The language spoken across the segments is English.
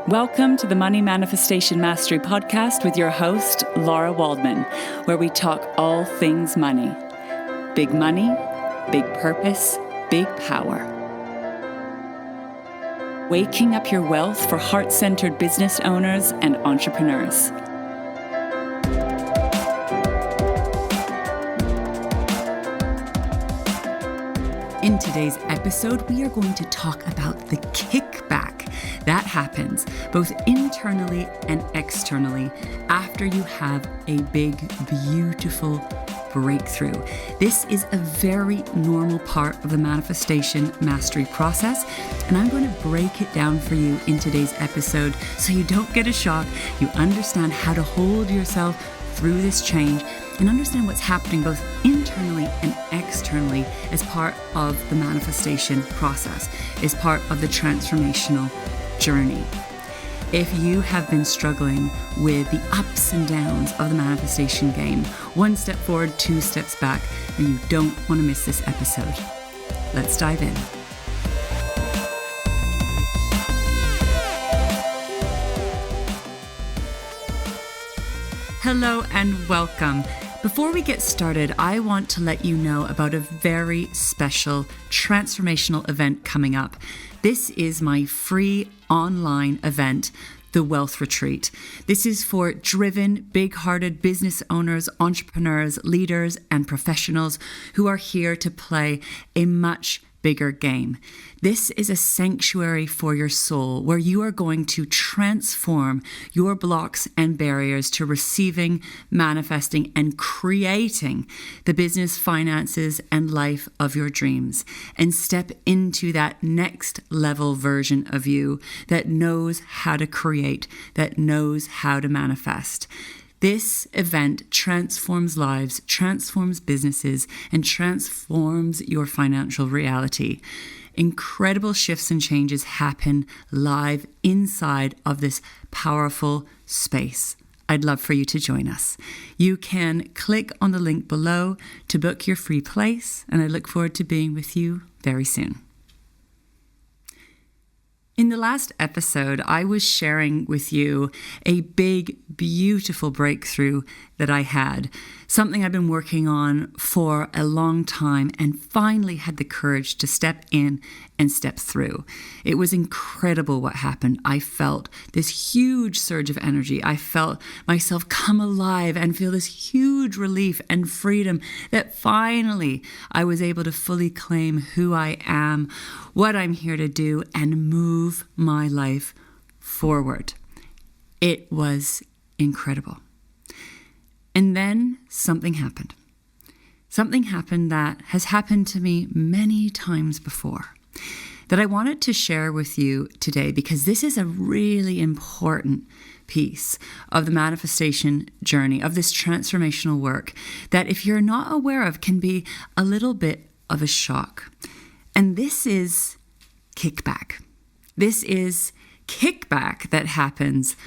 Welcome to the Money Manifestation Mastery Podcast with your host, Lara Waldman, where we talk all things money. Big money, big purpose, big power. Waking up your wealth for heart-centered business owners and entrepreneurs. In today's episode, we are going to talk about the kickback that happens both internally and externally after you have a big, beautiful breakthrough. This is a very normal part of the manifestation mastery process, and I'm going to break it down for you in today's episode so you don't get a shock, you understand how to hold yourself through this change, and understand what's happening both internally and externally as part of the manifestation process, as part of the transformational journey. If you have been struggling with the ups and downs of the manifestation game, one step forward, two steps back, then you don't want to miss this episode. Let's dive in. Hello and welcome. Before we get started, I want to let you know about a very special transformational event coming up. This is my free online event, The Wealth Retreat. This is for driven, big-hearted business owners, entrepreneurs, leaders, and professionals who are here to play a much bigger game. This is a sanctuary for your soul where you are going to transform your blocks and barriers to receiving, manifesting, and creating the business, finances, and life of your dreams, and step into that next level version of you that knows how to create, that knows how to manifest. This event transforms lives, transforms businesses, and transforms your financial reality. Incredible shifts and changes happen live inside of this powerful space. I'd love for you to join us. You can click on the link below to book your free place, and I look forward to being with you very soon. In the last episode, I was sharing with you a big, beautiful breakthrough that I had, something I've been working on for a long time and finally had the courage to step in and step through. It was incredible what happened. I felt this huge surge of energy. I felt myself come alive and feel this huge relief and freedom that finally I was able to fully claim who I am, what I'm here to do, and move my life forward. It was incredible. And then something happened. Something happened that has happened to me many times before that I wanted to share with you today because this is a really important piece of the manifestation journey, of this transformational work that if you're not aware of can be a little bit of a shock. And this is kickback. This is kickback that happens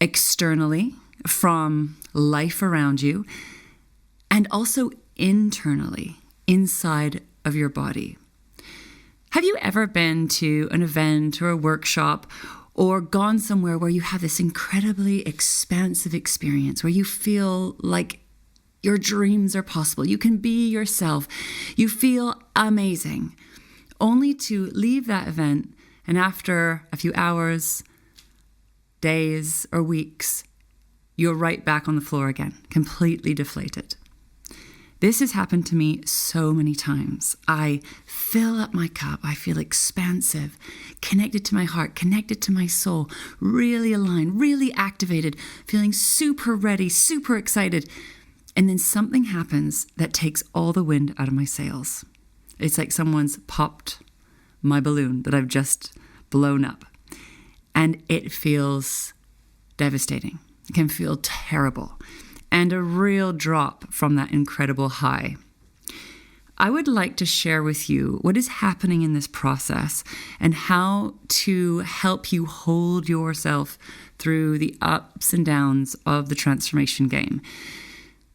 externally from life around you and also internally inside of your body. Have you ever been to an event or a workshop or gone somewhere where you have this incredibly expansive experience where you feel like your dreams are possible, you can be yourself, you feel amazing, only to leave that event and after a few hours, days, or weeks, you're right back on the floor again, completely deflated? This has happened to me so many times. I fill up my cup. I feel expansive, connected to my heart, connected to my soul, really aligned, really activated, feeling super ready, super excited. And then something happens that takes all the wind out of my sails. It's like someone's popped my balloon that I've just blown up. And it feels devastating. It can feel terrible. And a real drop from that incredible high. I would like to share with you what is happening in this process and how to help you hold yourself through the ups and downs of the transformation game.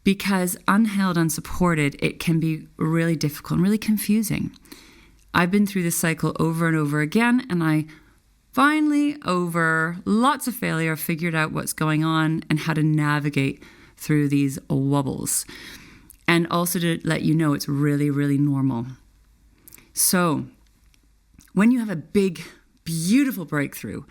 Because unheld, unsupported, it can be really difficult and really confusing. I've been through this cycle over and over again, and I Finally, over lots of failure, figured out what's going on and how to navigate through these wobbles. And also to let you know it's really, really normal. So when you have a big, beautiful breakthrough,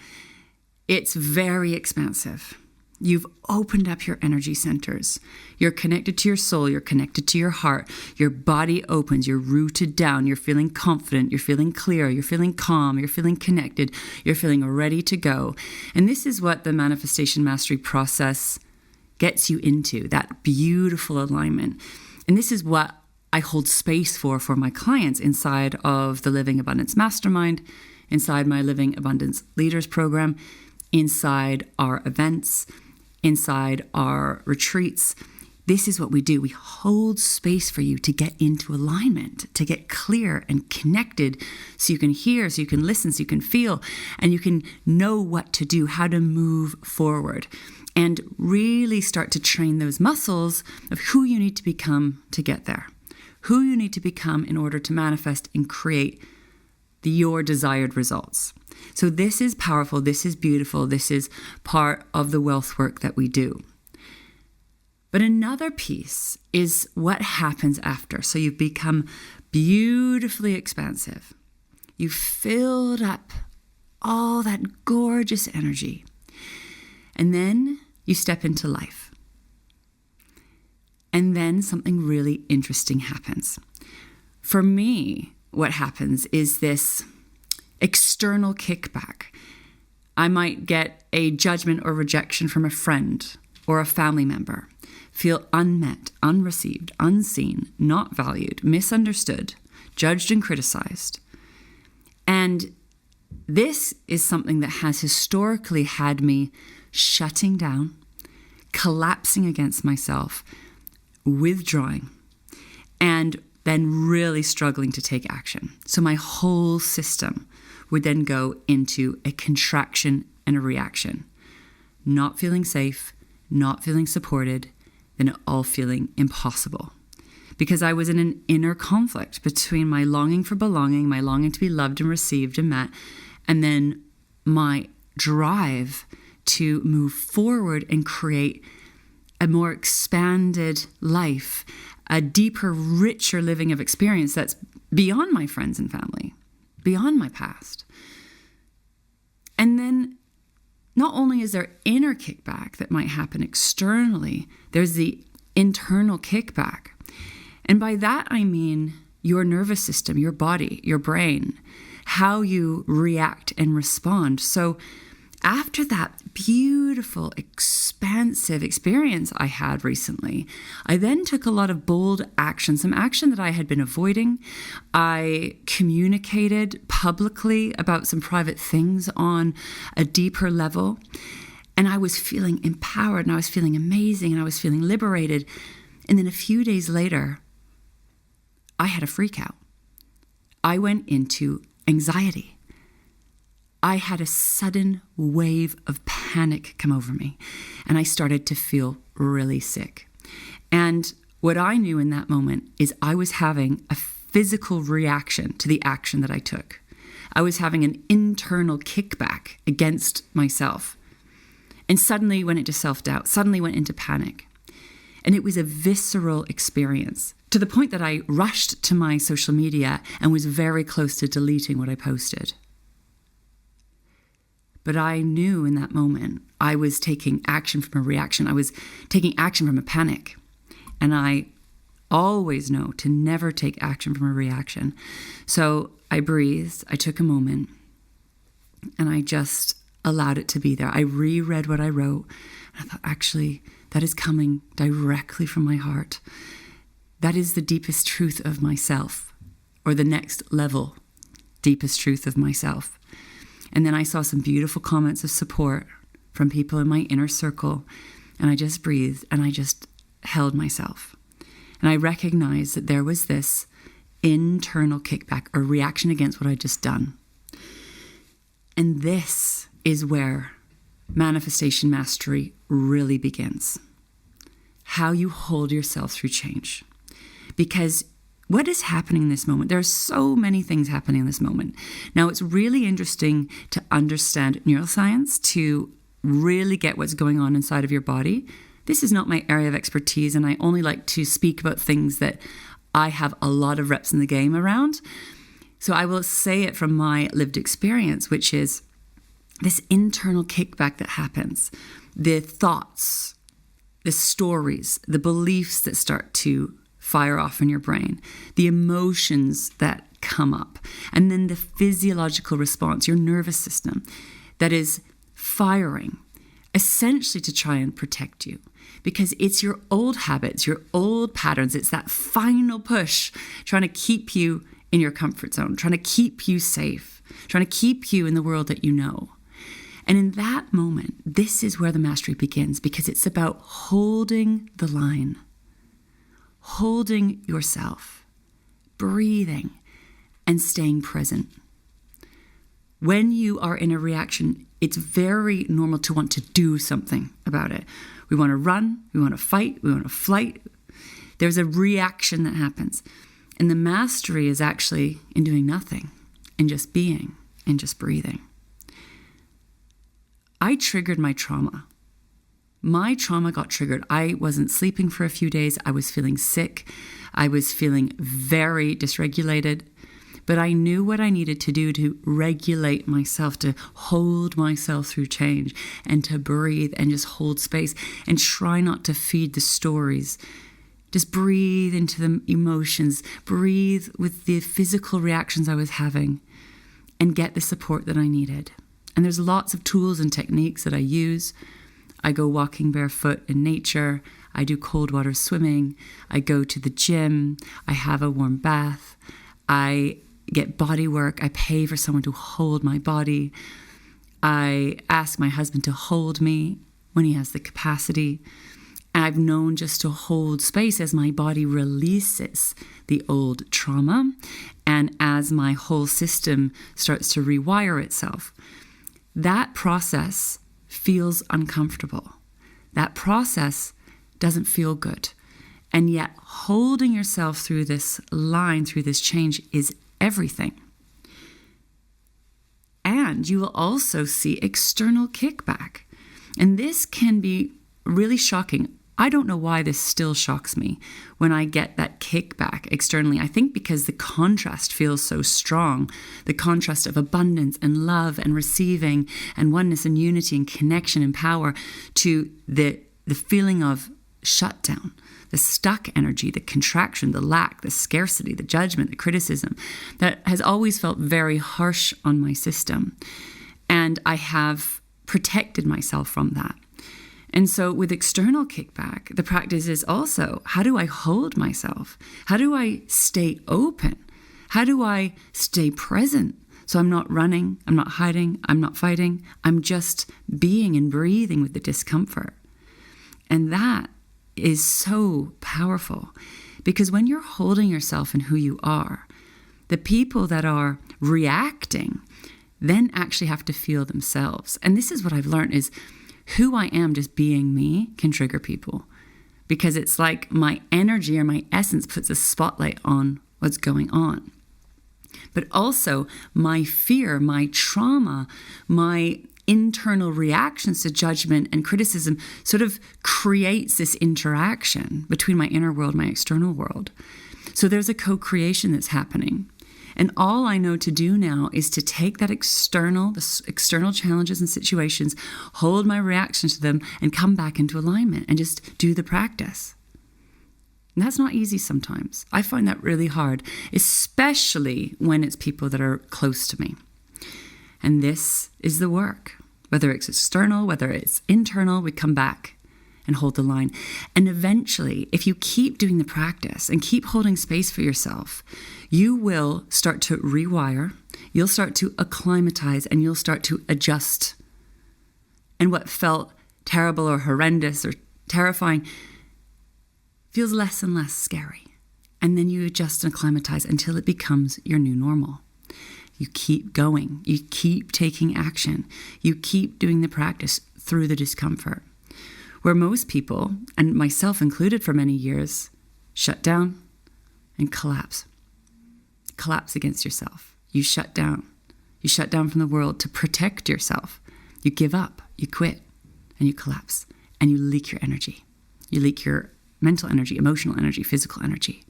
it's very expansive. You've opened up your energy centers. You're connected to your soul. You're connected to your heart. Your body opens. You're rooted down. You're feeling confident. You're feeling clear. You're feeling calm. You're feeling connected. You're feeling ready to go. And this is what the manifestation mastery process gets you into, that beautiful alignment. And this is what I hold space for my clients inside of the Living Abundance Mastermind, inside my Living Abundance Leaders Program, inside our events, inside our retreats. This is what we do. We hold space for you to get into alignment, to get clear and connected so you can hear, so you can listen, so you can feel, and you can know what to do, how to move forward, and really start to train those muscles of who you need to become to get there, who you need to become in order to manifest and create your desired results. So this is powerful. This is beautiful. This is part of the wealth work that we do. But another piece is what happens after. So you've become beautifully expansive. You've filled up all that gorgeous energy. And then you step into life. And then something really interesting happens. For me, what happens is this external kickback. I might get a judgment or rejection from a friend or a family member, feel unmet, unreceived, unseen, not valued, misunderstood, judged and criticized. And this is something that has historically had me shutting down, collapsing against myself, withdrawing, and then really struggling to take action. So my whole system would then go into a contraction and a reaction. Not feeling safe, not feeling supported, then it all feeling impossible. Because I was in an inner conflict between my longing for belonging, my longing to be loved and received and met, and then my drive to move forward and create a more expanded life, a deeper, richer living of experience that's beyond my friends and family, beyond my past. And then not only is there inner kickback that might happen externally, there's the internal kickback. And by that, I mean your nervous system, your body, your brain, how you react and respond. So after that beautiful, expansive experience I had recently, I then took a lot of bold action, some action that I had been avoiding. I communicated publicly about some private things on a deeper level. And I was feeling empowered, and I was feeling amazing, and I was feeling liberated. And then a few days later, I had a freak out. I went into anxiety. I had a sudden wave of panic come over me, and I started to feel really sick. And what I knew in that moment is I was having a physical reaction to the action that I took. I was having an internal kickback against myself, and suddenly went into self-doubt, suddenly went into panic. And it was a visceral experience to the point that I rushed to my social media and was very close to deleting what I posted. But I knew in that moment I was taking action from a reaction. I was taking action from a panic. And I always know to never take action from a reaction. So I breathed, I took a moment, and I just allowed it to be there. I reread what I wrote, and I thought, actually, that is coming directly from my heart. That is the deepest truth of myself, or the next level deepest truth of myself. And then I saw some beautiful comments of support from people in my inner circle. And I just breathed and I just held myself. And I recognized that there was this internal kickback or reaction against what I'd just done. And this is where manifestation mastery really begins. How you hold yourself through change. Because What is happening in this moment? There are so many things happening in this moment. Now, it's really interesting to understand neuroscience, to really get what's going on inside of your body. This is not my area of expertise, and I only like to speak about things that I have a lot of reps in the game around. So I will say it from my lived experience, which is this internal kickback that happens, the thoughts, the stories, the beliefs that start to fire off in your brain, the emotions that come up, and then the physiological response, your nervous system, that is firing, essentially to try and protect you. Because it's your old habits, your old patterns, it's that final push trying to keep you in your comfort zone, trying to keep you safe, trying to keep you in the world that you know. And in that moment, this is where the mastery begins, because it's about holding the line, holding yourself, breathing, and staying present. When you are in a reaction, it's very normal to want to do something about it. We want to run, we want to fight, we want to flight. There's a reaction that happens. And the mastery is actually in doing nothing, and just being, and just breathing. I triggered my trauma. My trauma got triggered. I wasn't sleeping for a few days. I was feeling sick. I was feeling very dysregulated. But I knew what I needed to do to regulate myself, to hold myself through change, and to breathe and just hold space and try not to feed the stories. Just breathe into the emotions, breathe with the physical reactions I was having, and get the support that I needed. And there's lots of tools and techniques that I use. I go walking barefoot in nature. I do cold water swimming. I go to the gym. I have a warm bath. I get body work. I pay for someone to hold my body. I ask my husband to hold me when he has the capacity. And I've known just to hold space as my body releases the old trauma and as my whole system starts to rewire itself. That process feels uncomfortable. That process doesn't feel good. And yet holding yourself through this line, through this change, is everything. And you will also see external kickback. And this can be really shocking. I don't know why this still shocks me when I get that kickback externally. I think because the contrast feels so strong, the contrast of abundance and love and receiving and oneness and unity and connection and power to the feeling of shutdown, the stuck energy, the contraction, the lack, the scarcity, the judgment, the criticism that has always felt very harsh on my system. And I have protected myself from that. And so with external kickback, the practice is also, how do I hold myself? How do I stay open? How do I stay present? So I'm not running, I'm not hiding, I'm not fighting. I'm just being and breathing with the discomfort. And that is so powerful, because when you're holding yourself and who you are, the people that are reacting then actually have to feel themselves. And this is what I've learned is who I am, just being me, can trigger people, because it's like my energy or my essence puts a spotlight on what's going on. But also my fear, my trauma, my internal reactions to judgment and criticism sort of creates this interaction between my inner world and my external world. So there's a co-creation that's happening. And all I know to do now is to take that the external challenges and situations, hold my reaction to them, and come back into alignment and just do the practice. And that's not easy sometimes. I find that really hard, especially when it's people that are close to me. And this is the work. Whether it's external, whether it's internal, we come back and hold the line. And eventually, if you keep doing the practice and keep holding space for yourself, you will start to rewire, you'll start to acclimatize, and you'll start to adjust. And what felt terrible or horrendous or terrifying feels less and less scary. And then you adjust and acclimatize until it becomes your new normal. You keep going, you keep taking action, you keep doing the practice through the discomfort. Where most people, and myself included for many years, shut down, and collapse. Collapse against yourself. You shut down. You shut down from the world to protect yourself. You give up, you quit, and you collapse. And you leak your energy. You leak your mental energy, emotional energy, physical energy.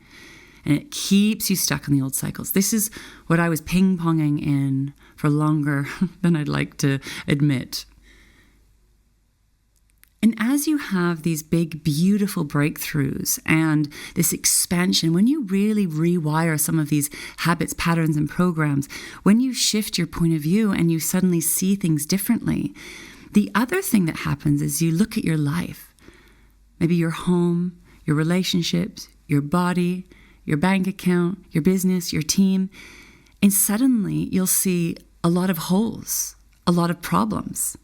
And it keeps you stuck in the old cycles. This is what I was ping-ponging in for longer than I'd like to admit. And as you have these big, beautiful breakthroughs and this expansion, when you really rewire some of these habits, patterns, and programs, when you shift your point of view and you suddenly see things differently, the other thing that happens is you look at your life, maybe your home, your relationships, your body, your bank account, your business, your team, and suddenly you'll see a lot of holes, a lot of problems,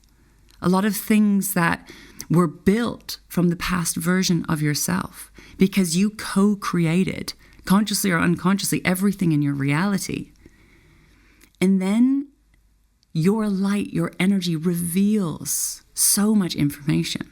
a lot of things that were built from the past version of yourself because you co-created, consciously or unconsciously, everything in your reality. And then your light, your energy reveals so much information.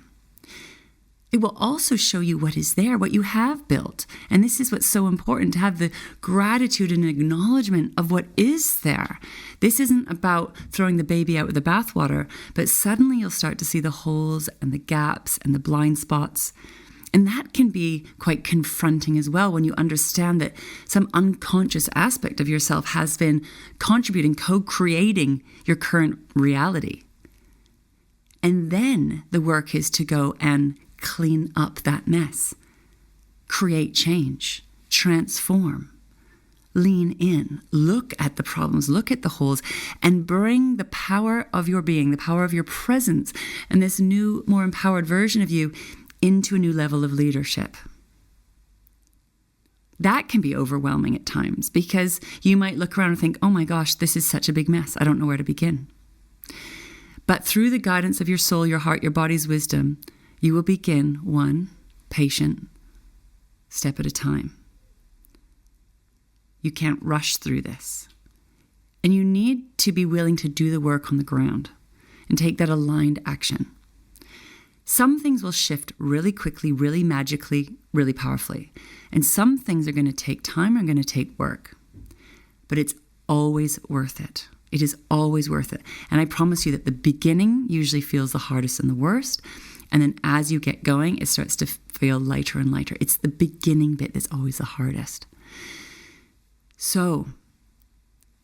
It will also show you what is there, what you have built. And this is what's so important, to have the gratitude and acknowledgement of what is there. This isn't about throwing the baby out with the bathwater, but suddenly you'll start to see the holes and the gaps and the blind spots. And that can be quite confronting as well when you understand that some unconscious aspect of yourself has been contributing, co-creating your current reality. And then the work is to go and clean up that mess, create change, transform, lean in, look at the problems, look at the holes, and bring the power of your being, the power of your presence, and this new, more empowered version of you into a new level of leadership. That can be overwhelming at times because you might look around and think, oh my gosh, this is such a big mess. I don't know where to begin. But through the guidance of your soul, your heart, your body's wisdom, you will begin one patient step at a time. You can't rush through this. And you need to be willing to do the work on the ground and take that aligned action. Some things will shift really quickly, really magically, really powerfully. And some things are going to take time, are going to take work. But it's always worth it. It is always worth it. And I promise you that the beginning usually feels the hardest and the worst. And then as you get going, it starts to feel lighter and lighter. It's the beginning bit that's always the hardest. So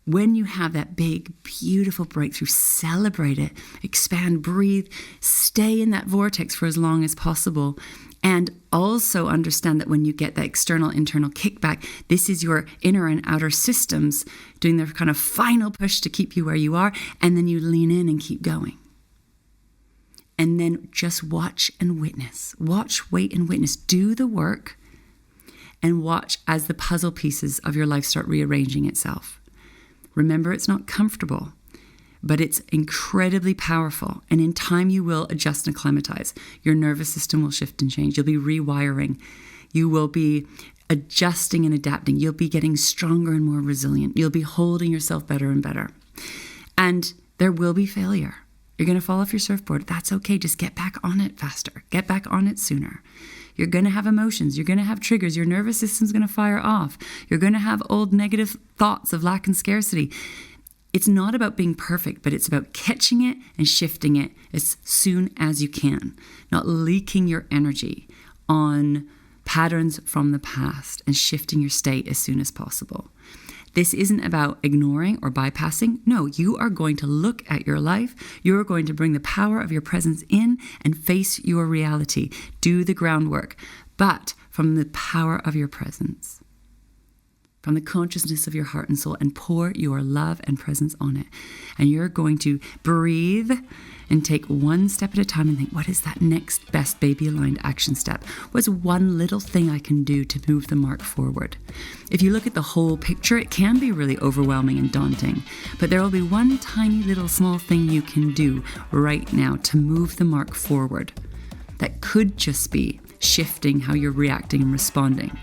when you have that big, beautiful breakthrough, celebrate it, expand, breathe, stay in that vortex for as long as possible. And also understand that when you get that external, internal kickback, this is your inner and outer systems doing their kind of final push to keep you where you are. And then you lean in and keep going. And then just watch and witness. Watch, wait, and witness. Do the work and watch as the puzzle pieces of your life start rearranging itself. Remember, it's not comfortable, but it's incredibly powerful. And in time, you will adjust and acclimatize. Your nervous system will shift and change. You'll be rewiring. You will be adjusting and adapting. You'll be getting stronger and more resilient. You'll be holding yourself better and better. And there will be failure. You're going to fall off your surfboard. That's okay. Just get back on it faster. Get back on it sooner. You're going to have emotions. You're going to have triggers. Your nervous system's going to fire off. You're going to have old negative thoughts of lack and scarcity. It's not about being perfect, but it's about catching it and shifting it as soon as you can. Not leaking your energy on patterns from the past and shifting your state as soon as possible. This isn't about ignoring or bypassing. No, you are going to look at your life. You are going to bring the power of your presence in and face your reality. Do the groundwork, but from the power of your presence, from the consciousness of your heart and soul, and pour your love and presence on it. And you're going to breathe and take one step at a time and think, what is that next best baby-aligned action step? What's one little thing I can do to move the mark forward? If you look at the whole picture, it can be really overwhelming and daunting, but there will be one tiny little small thing you can do right now to move the mark forward. That could just be shifting how you're reacting and responding,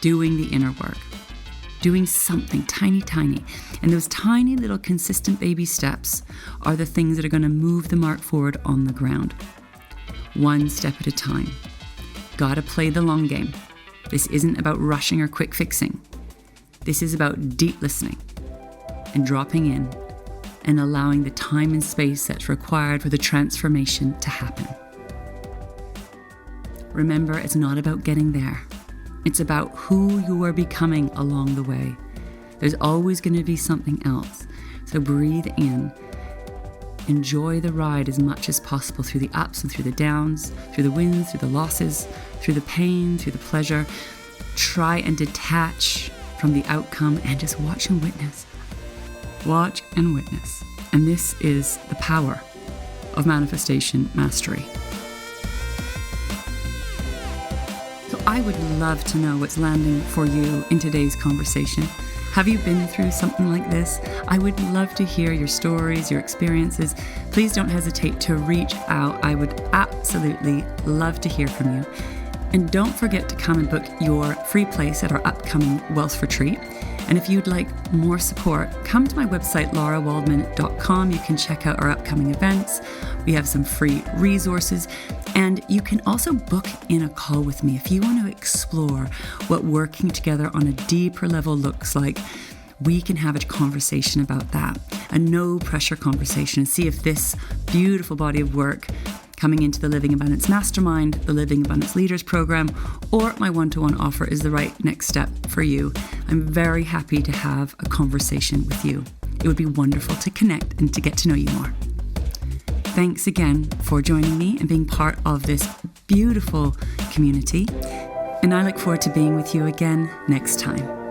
doing the inner work, doing something tiny. And those tiny little consistent baby steps are the things that are going to move the mark forward on the ground. One step at a time. Gotta play the long game. This isn't about rushing or quick fixing. This is about deep listening and dropping in and allowing the time and space that's required for the transformation to happen. Remember, it's not about getting there. It's about who you are becoming along the way. There's always going to be something else. So breathe in. Enjoy the ride as much as possible through the ups and through the downs, through the wins, through the losses, through the pain, through the pleasure. Try and detach from the outcome and just watch and witness. Watch and witness. And this is the power of manifestation mastery. So I would love to know what's landing for you in today's conversation. Have you been through something like this? I would love to hear your stories, your experiences. Please don't hesitate to reach out. I would absolutely love to hear from you. And don't forget to come and book your free place at our upcoming Wealth Retreat. And if you'd like more support, come to my website, larawaldman.com. You can check out our upcoming events. We have some free resources. And you can also book in a call with me if you want to explore what working together on a deeper level looks like. We can have a conversation about that, a no pressure conversation, and see if this beautiful body of work coming into the Living Abundance Mastermind, the Living Abundance Leaders Program, or my one-to-one offer is the right next step for you. I'm very happy to have a conversation with you. It would be wonderful to connect and to get to know you more. Thanks again for joining me and being part of this beautiful community. And I look forward to being with you again next time.